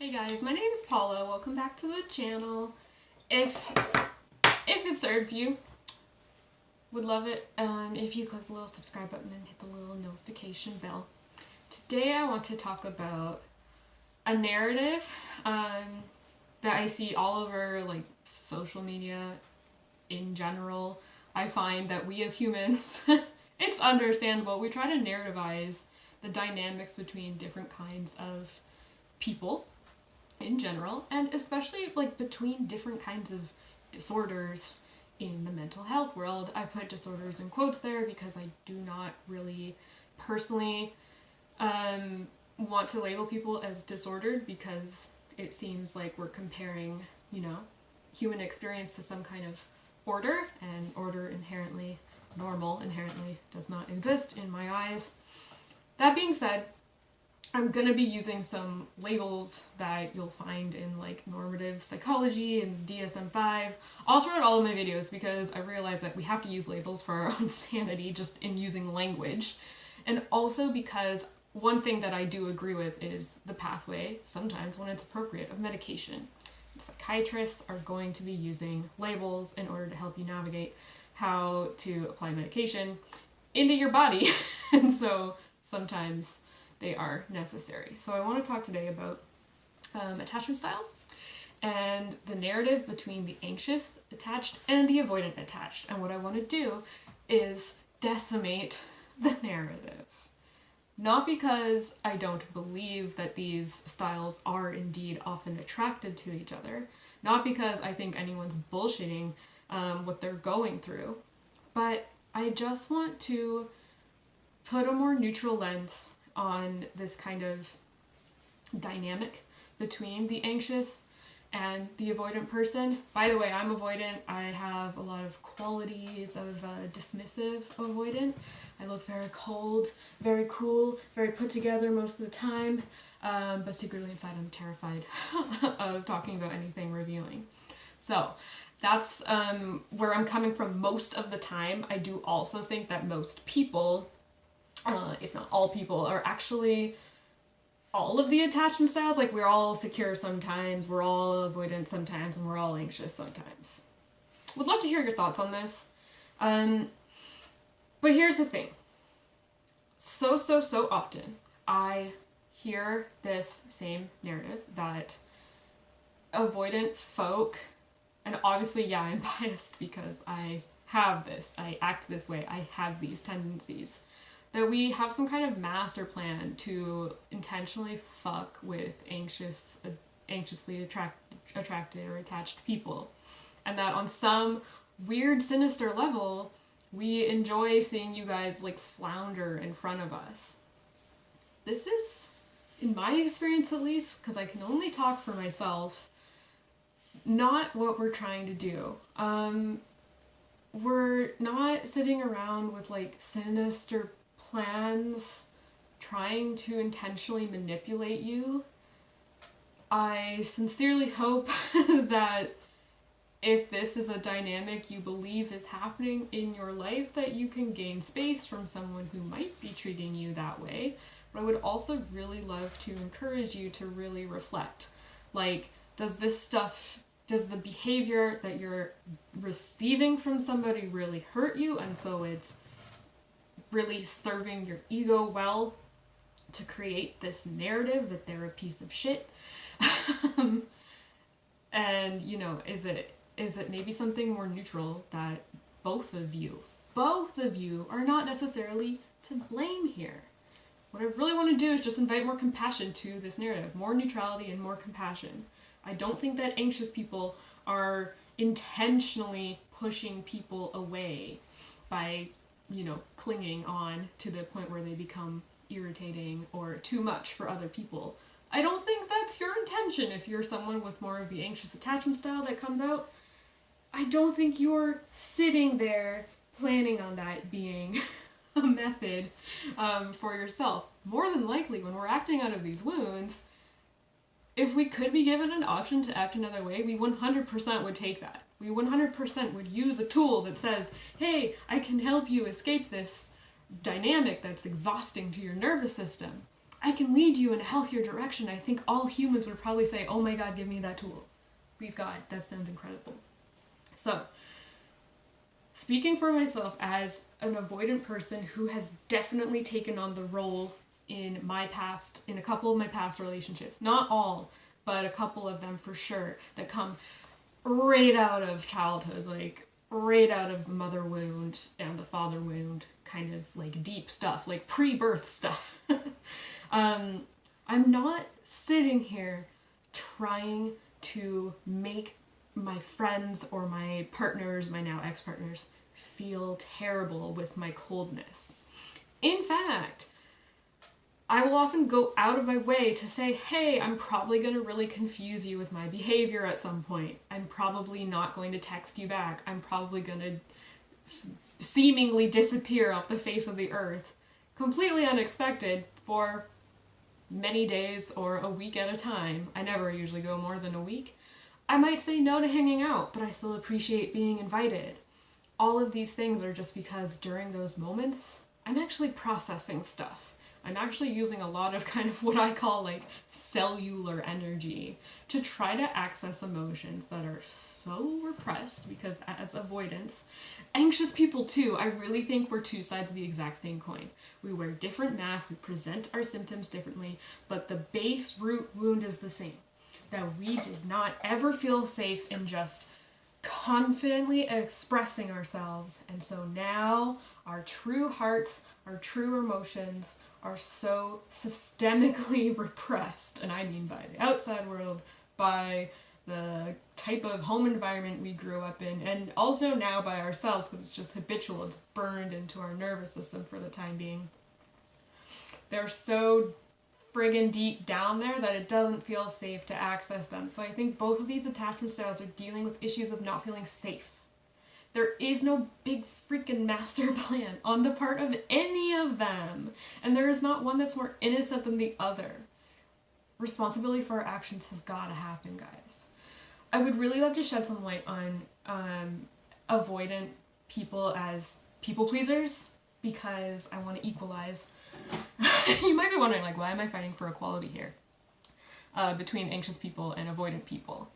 Hey guys, my name is Paula. Welcome back to the channel. If it serves you, would love it if you click the little subscribe button and hit the little notification bell. Today I want to talk about a narrative that I see all over like social media in general. I find that we as humans, it's understandable, we try to narrativize the dynamics between different kinds of people in general, and especially like between different kinds of disorders in the mental health world. I put disorders in quotes there because I do not really personally want to label people as disordered, because it seems like we're comparing, human experience to some kind of order, and order inherently, normal inherently does not exist in my eyes. That being said, I'm going to be using some labels that you'll find in like normative psychology and DSM-5 all throughout all of my videos, because I realize that we have to use labels for our own sanity just in using language. And also because one thing that I do agree with is the pathway, sometimes when it's appropriate, of medication. Psychiatrists are going to be using labels in order to help you navigate how to apply medication into your body. And so sometimes they are necessary. So I want to talk today about attachment styles and the narrative between the anxious attached and the avoidant attached. And what I want to do is decimate the narrative. Not because I don't believe that these styles are indeed often attracted to each other, not because I think anyone's bullshitting what they're going through, but I just want to put a more neutral lens on this kind of dynamic between the anxious and the avoidant person. By the way, I'm avoidant. I have a lot of qualities of dismissive avoidant. I look very cold, very cool, very put together most of the time, but secretly inside I'm terrified of talking about anything revealing. So that's where I'm coming from most of the time. I do also think that most people, if not all people, are actually all of the attachment styles. Like, we're all secure sometimes, we're all avoidant sometimes, and we're all anxious sometimes. Would love to hear your thoughts on this. But here's the thing. So often I hear this same narrative that avoidant folk, and obviously, yeah, I'm biased because I have this, I act this way, I have these tendencies, that we have some kind of master plan to intentionally fuck with anxiously attracted or attached people. And that on some weird, sinister level, we enjoy seeing you guys like flounder in front of us. This is, in my experience at least, because I can only talk for myself, not what we're trying to do. We're not sitting around with like sinister plans trying to intentionally manipulate you. I sincerely hope that if this is a dynamic you believe is happening in your life, that you can gain space from someone who might be treating you that way. But I would also really love to encourage you to really reflect. Like, does the behavior that you're receiving from somebody really hurt you, and so it's really serving your ego well to create this narrative that they're a piece of shit? And, is it maybe something more neutral that both of you are not necessarily to blame here? What I really want to do is just invite more compassion to this narrative, more neutrality and more compassion. I don't think that anxious people are intentionally pushing people away by, clinging on to the point where they become irritating or too much for other people. I don't think that's your intention if you're someone with more of the anxious attachment style that comes out. I don't think you're sitting there planning on that being a method for yourself. More than likely, when we're acting out of these wounds, if we could be given an option to act another way, we 100% would take that. We 100% would use a tool that says, hey, I can help you escape this dynamic that's exhausting to your nervous system. I can lead you in a healthier direction, I think all humans would probably say, oh my God, give me that tool. Please God, that sounds incredible. So, speaking for myself as an avoidant person who has definitely taken on the role in a couple of my past relationships, not all, but a couple of them for sure, that come right out of childhood, like right out of the mother wound and the father wound, kind of like deep stuff, like pre-birth stuff. I'm not sitting here trying to make my friends or my partners, my now ex-partners, feel terrible with my coldness. In fact, I will often go out of my way to say, hey, I'm probably going to really confuse you with my behavior at some point. I'm probably not going to text you back. I'm probably going to seemingly disappear off the face of the earth, completely unexpected, for many days or a week at a time. I never usually go more than a week. I might say no to hanging out, but I still appreciate being invited. All of these things are just because during those moments, I'm actually processing stuff. I'm actually using a lot of kind of what I call like cellular energy to try to access emotions that are so repressed, because as avoidance, anxious people too, I really think we're two sides of the exact same coin. We wear different masks, we present our symptoms differently, but the base root wound is the same. That we did not ever feel safe in just confidently expressing ourselves, and so now our true hearts, our true emotions are so systemically repressed, and I mean by the outside world, by the type of home environment we grew up in, and also now by ourselves, because it's just habitual, it's burned into our nervous system for the time being. They're so friggin' deep down there that it doesn't feel safe to access them. So I think both of these attachment styles are dealing with issues of not feeling safe. There is no big freaking master plan on the part of any of them, and there is not one that's more innocent than the other. Responsibility for our actions has gotta happen, guys. I would really love to shed some light on avoidant people as people pleasers, because I want to equalize. You might be wondering, like, why am I fighting for equality here between anxious people and avoidant people?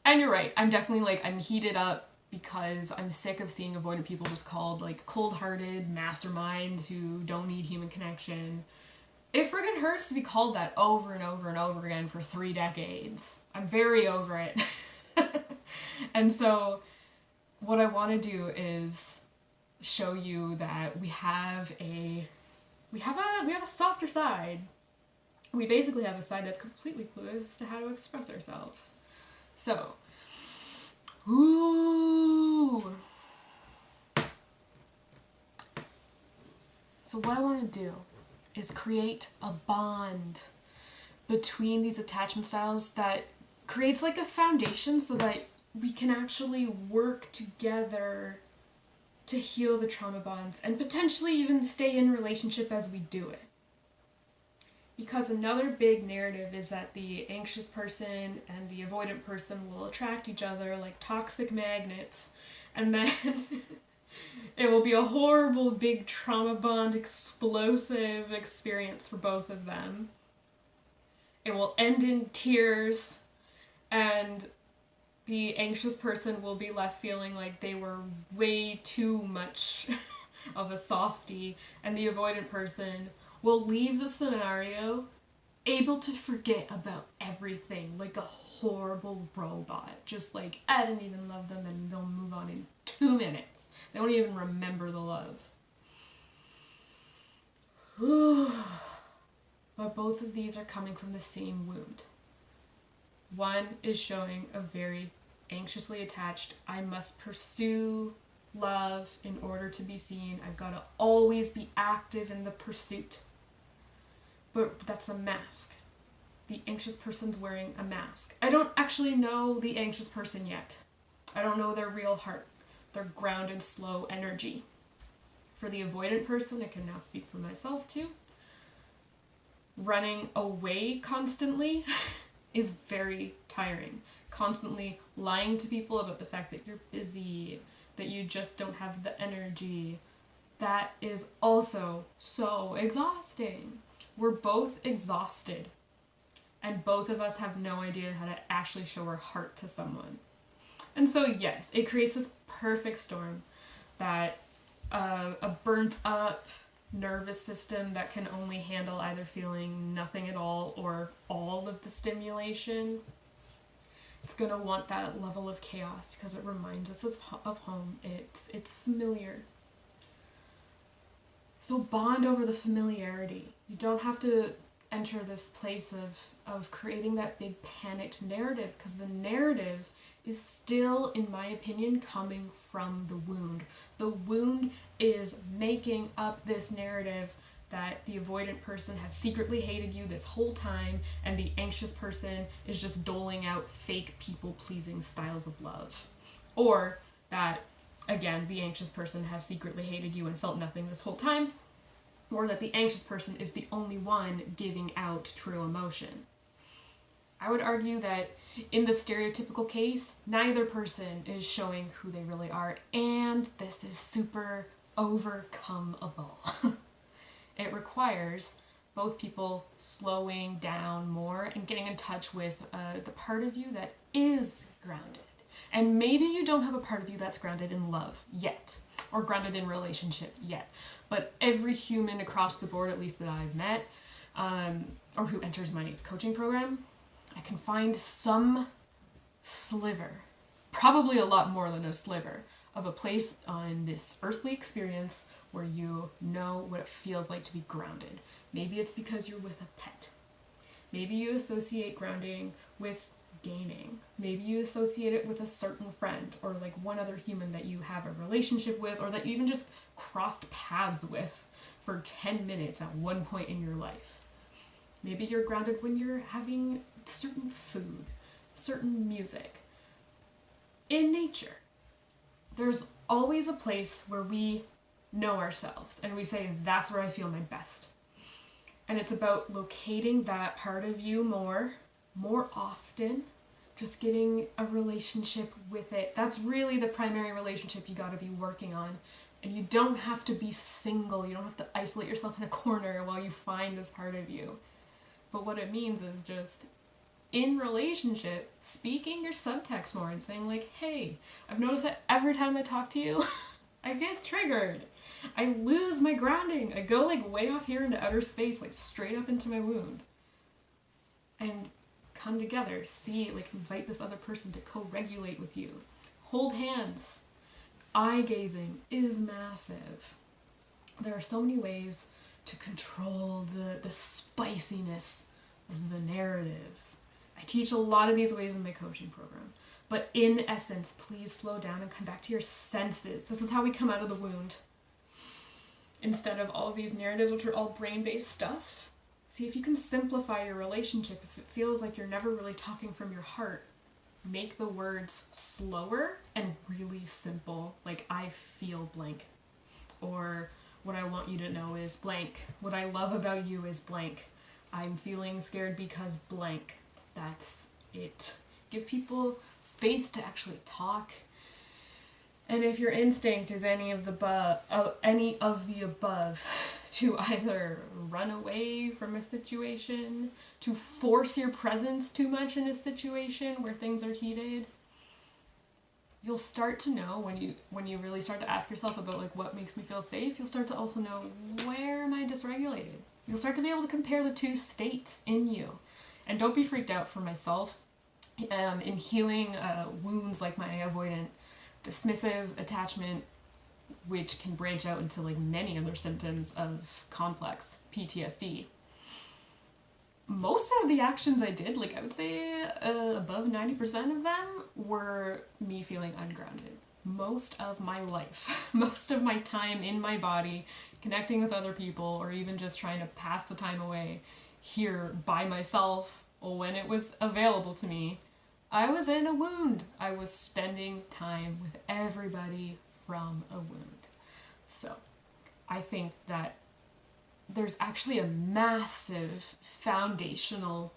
And you're right, I'm definitely like, I'm heated up because I'm sick of seeing avoidant people just called like cold-hearted masterminds who don't need human connection. It friggin' hurts to be called that over and over and over again for 3 decades. I'm very over it. And so what I want to do is show you that we have a softer side. We basically have a side that's completely clueless to how to express ourselves. So, So what I want to do is create a bond between these attachment styles that creates like a foundation so that we can actually work together to heal the trauma bonds and potentially even stay in relationship as we do it. Because another big narrative is that the anxious person and the avoidant person will attract each other like toxic magnets, and then it will be a horrible big trauma bond explosive experience for both of them. It will end in tears, and the anxious person will be left feeling like they were way too much of a softie, and the avoidant person will leave the scenario able to forget about everything like a horrible robot. Just like, I didn't even love them, and they'll move on in 2 minutes. They won't even remember the love. But both of these are coming from the same wound. One is showing a very anxiously attached, I must pursue love in order to be seen. I've got to always be active in the pursuit. But that's a mask. The anxious person's wearing a mask. I don't actually know the anxious person yet. I don't know their real heart, their grounded, slow energy. For the avoidant person, I can now speak for myself too. Running away constantly is very tiring. Constantly lying to people about the fact that you're busy, that you just don't have the energy. That is also so exhausting. we're both exhausted, and both of us have no idea how to actually show our heart to someone. And so yes, it creates this perfect storm that a burnt up nervous system that can only handle either feeling nothing at all or all of the stimulation. It's gonna want that level of chaos because it reminds us of home. It's familiar. So bond over the familiarity. You don't have to enter this place of creating that big panicked narrative, because the narrative is still, in my opinion, coming from the wound. The wound is making up this narrative that the avoidant person has secretly hated you this whole time, and the anxious person is just doling out fake people-pleasing styles of love. Or that, again, the anxious person has secretly hated you and felt nothing this whole time, or that the anxious person is the only one giving out true emotion. I would argue that in the stereotypical case, neither person is showing who they really are, and this is super overcomeable. It requires both people slowing down more and getting in touch with the part of you that is grounded. And maybe you don't have a part of you that's grounded in love yet, or grounded in relationship yet. But every human across the board, at least that I've met, or who enters my coaching program, I can find some sliver, probably a lot more than a sliver, of a place on this earthly experience where you know what it feels like to be grounded. Maybe it's because you're with a pet. Maybe you associate grounding with gaming. Maybe you associate it with a certain friend, or like one other human that you have a relationship with, or that you even just crossed paths with for 10 minutes at one point in your life. Maybe you're grounded when you're having certain food, certain music. In nature, there's always a place where we know ourselves and we say, that's where I feel my best. And it's about locating that part of you more often, just getting a relationship with it. That's really the primary relationship you gotta be working on. And you don't have to be single. You don't have to isolate yourself in a corner while you find this part of you. But what it means is just, in relationship, speaking your subtext more and saying like, hey, I've noticed that every time I talk to you, I get triggered. I lose my grounding. I go like way off here into outer space, like straight up into my wound. And come together, see, like invite this other person to co-regulate with you. Hold hands. Eye gazing is massive. There are so many ways to control the spiciness of the narrative. I teach a lot of these ways in my coaching program. But in essence, please slow down and come back to your senses. This is how we come out of the wound. Instead of all of these narratives, which are all brain-based stuff, see if you can simplify your relationship. If it feels like you're never really talking from your heart, make the words slower and really simple. Like, I feel blank. Or, what I want you to know is blank. What I love about you is blank. I'm feeling scared because blank. That's it. Give people space to actually talk. And if your instinct is any of the above, to either run away from a situation, to force your presence too much in a situation where things are heated, you'll start to know when you really start to ask yourself about like what makes me feel safe, you'll start to also know, where am I dysregulated? You'll start to be able to compare the two states in you. And don't be freaked out for myself. In healing wounds like my avoidant, dismissive attachment, which can branch out into like many other symptoms of complex PTSD. Most of the actions I did, like I would say above 90% of them, were me feeling ungrounded. Most of my life, most of my time in my body, connecting with other people, or even just trying to pass the time away here by myself, or when it was available to me, I was in a wound. I was spending time with everybody from a wound. So I think that there's actually a massive foundational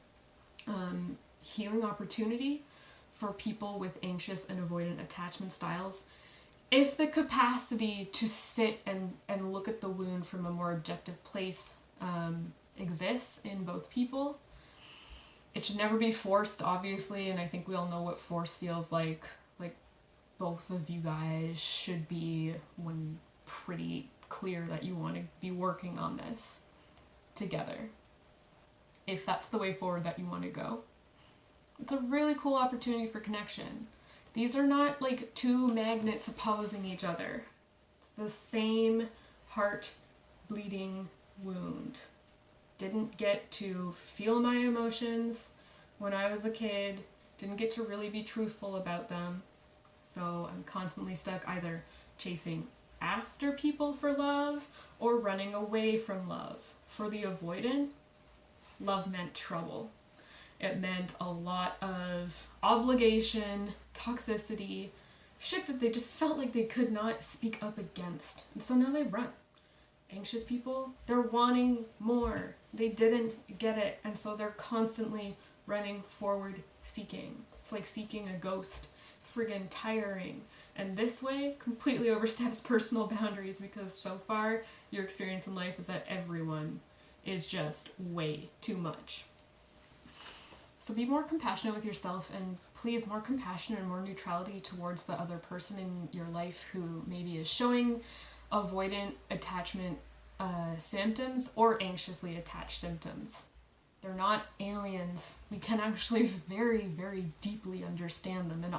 healing opportunity for people with anxious and avoidant attachment styles if the capacity to sit and look at the wound from a more objective place exists in both people. It should never be forced, obviously, and I think we all know what force feels like. Like, both of you guys should be pretty clear that you want to be working on this together, if that's the way forward that you want to go. It's a really cool opportunity for connection. These are not like two magnets opposing each other. It's the same heart bleeding wound. Didn't get to feel my emotions when I was a kid. Didn't get to really be truthful about them. So I'm constantly stuck either chasing after people for love or running away from love. For the avoidant, love meant trouble. It meant a lot of obligation, toxicity, shit that they just felt like they could not speak up against. And so now they run. Anxious people, they're wanting more. They didn't get it, and so they're constantly running forward seeking. It's like seeking a ghost. Friggin' tiring. And this way completely oversteps personal boundaries, because so far your experience in life is that everyone is just way too much. So be more compassionate with yourself, and please more compassion and more neutrality towards the other person in your life who maybe is showing avoidant attachment symptoms or anxiously attached symptoms. They're not aliens. We can actually very, very deeply understand them. And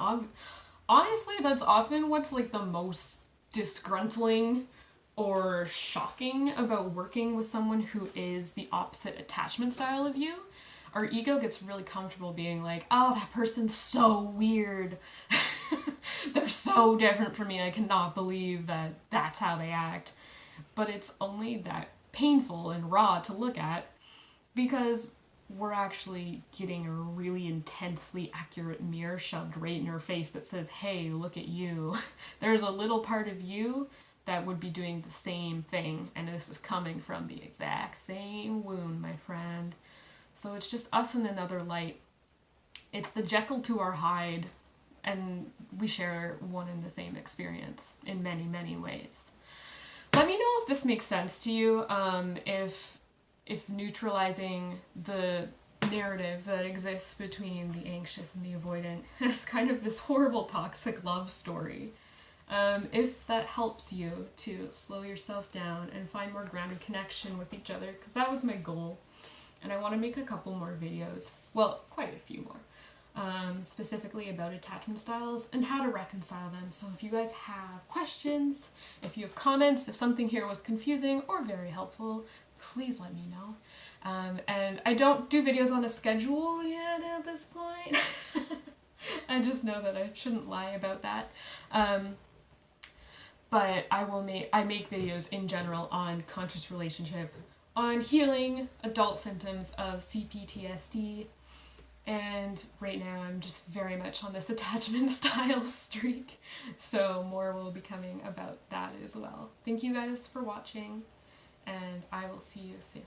honestly, that's often what's like the most disgruntling or shocking about working with someone who is the opposite attachment style of you. Our ego gets really comfortable being like, oh, that person's so weird. They're so different from me. I cannot believe that that's how they act. But it's only that painful and raw to look at, because we're actually getting a really intensely accurate mirror shoved right in our face that says, hey, look at you. There's a little part of you that would be doing the same thing, and this is coming from the exact same wound, my friend. So it's just us in another light. It's the Jekyll to our Hyde, and we share one and the same experience in many, many ways. Let me know if this makes sense to you, if neutralizing the narrative that exists between the anxious and the avoidant is kind of this horrible toxic love story. If that helps you to slow yourself down and find more grounded connection with each other, because that was my goal. And I want to make a couple more videos, well, quite a few more, specifically about attachment styles and how to reconcile them. So if you guys have questions, if you have comments, if something here was confusing or very helpful, please let me know. And I don't do videos on a schedule yet at this point. I just know that I shouldn't lie about that. But I make videos in general on conscious relationship, on healing adult symptoms of CPTSD, and right now I'm just very much on this attachment style streak, so more will be coming about that as well. Thank you guys for watching, and I will see you soon.